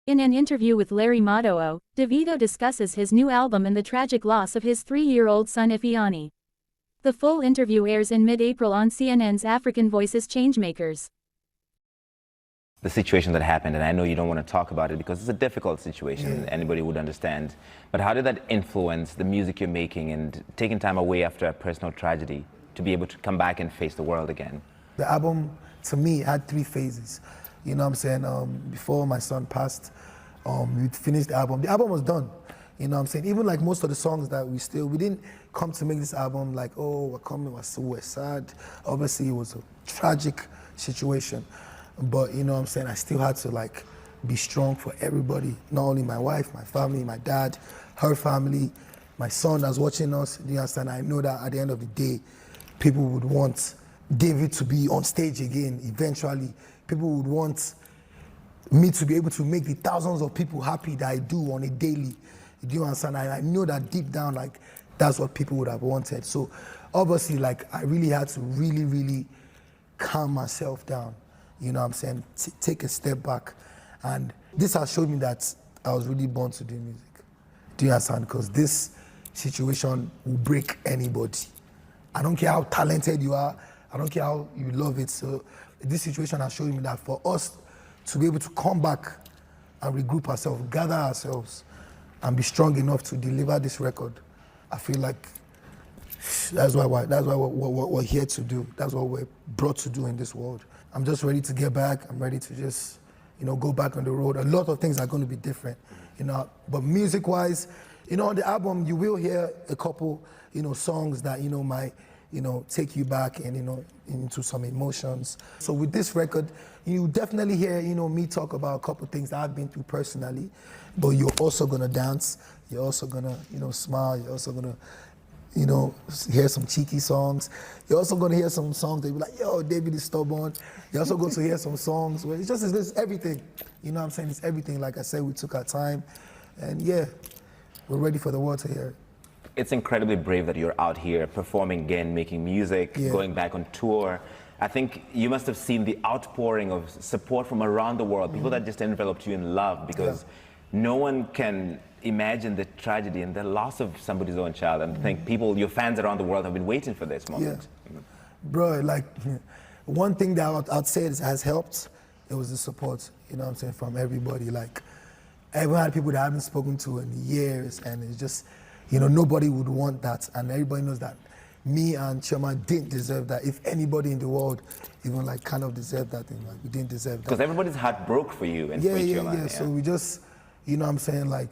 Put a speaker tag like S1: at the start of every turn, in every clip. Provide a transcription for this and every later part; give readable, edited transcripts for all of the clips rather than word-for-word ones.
S1: In an interview with Larry Madowo, Davido discusses his new album and the tragic loss of his 3-year-old son Ifeanyi. The full interview airs in mid-April on CNN's African Voices Changemakers.
S2: The situation that happened, and I know you don't want to talk about it because it's a difficult situation, anybody would understand. But how did that influence the music you're making and taking time away after a personal tragedy to be able to come back and face the world again?
S3: The album, to me, had 3 phases. You know what I'm saying? Before my son passed, we finished the album. The album was done. You know what I'm saying? Even like most of the songs that we didn't come to make this album like, oh, we're sad. Obviously, it was a tragic situation. But you know what I'm saying? I still had to like be strong for everybody. Not only my wife, my family, my dad, her family, my son that's watching us. Do you understand? I know that at the end of the day, people would want David to be on stage again eventually. People would want me to be able to make the thousands of people happy that I do on a daily. Do you understand? I know that deep down, like, that's what people would have wanted. So obviously, like, I really had to really calm myself down. You know what I'm saying? Take a step back. And this has showed me that I was really born to do music. Do you understand? Because this situation will break anybody. I don't care how talented you are. I don't care how you love it. So this situation has shown me that for us to be able to come back and regroup ourselves, gather ourselves, and be strong enough to deliver this record, I feel like that's what we're here to do. That's what we're brought to do in this world. I'm just ready to get back. I'm ready to just, go back on the road. A lot of things are going to be different, but music-wise, on the album, you will hear a couple, songs that, might, take you back and, into some emotions. So with this record, you definitely hear, me talk about a couple things that I've been through personally, but you're also gonna dance. You're also gonna, smile. You're also gonna, hear some cheeky songs. You're also gonna hear some songs that you're like, yo, David is stubborn. You're also going to hear some songs where it's everything. You know what I'm saying? It's everything. Like I said, we took our time, and yeah, we're ready for the world to hear it.
S2: It's incredibly brave that you're out here performing again, making music, going back on tour. I think you must have seen the outpouring of support from around the world, people that just enveloped you in love, because no one can imagine the tragedy and the loss of somebody's own child. And I think your fans around the world have been waiting for this moment.
S3: Yeah. Bro, like, one thing that I'd say has helped, it was the support, from everybody. Like, I haven't had people that I haven't spoken to in years, and it's just, nobody would want that, and everybody knows that me and Chioma didn't deserve that. If anybody in the world even like kind of deserved that thing, like we didn't deserve that.
S2: Because everybody's heart broke for you and for Chioma.
S3: Yeah. So we just, what I'm saying, like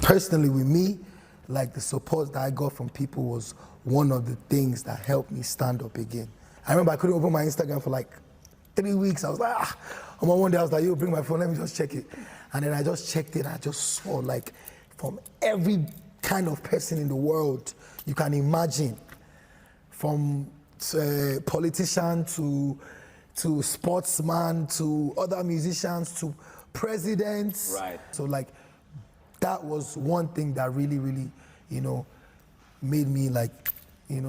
S3: personally with me, like the support that I got from people was one of the things that helped me stand up again. I remember I couldn't open my Instagram for like 3 weeks. I was like, one day I was like, yo, bring my phone, let me just check it. And then I just checked it, and I just saw like from every kind of person in the world you can imagine, from politician to sportsman to other musicians to presidents.
S2: Right.
S3: So like that was one thing that really, made me like,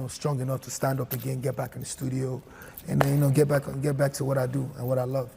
S3: strong enough to stand up again, get back in the studio, and then get back to what I do and what I love.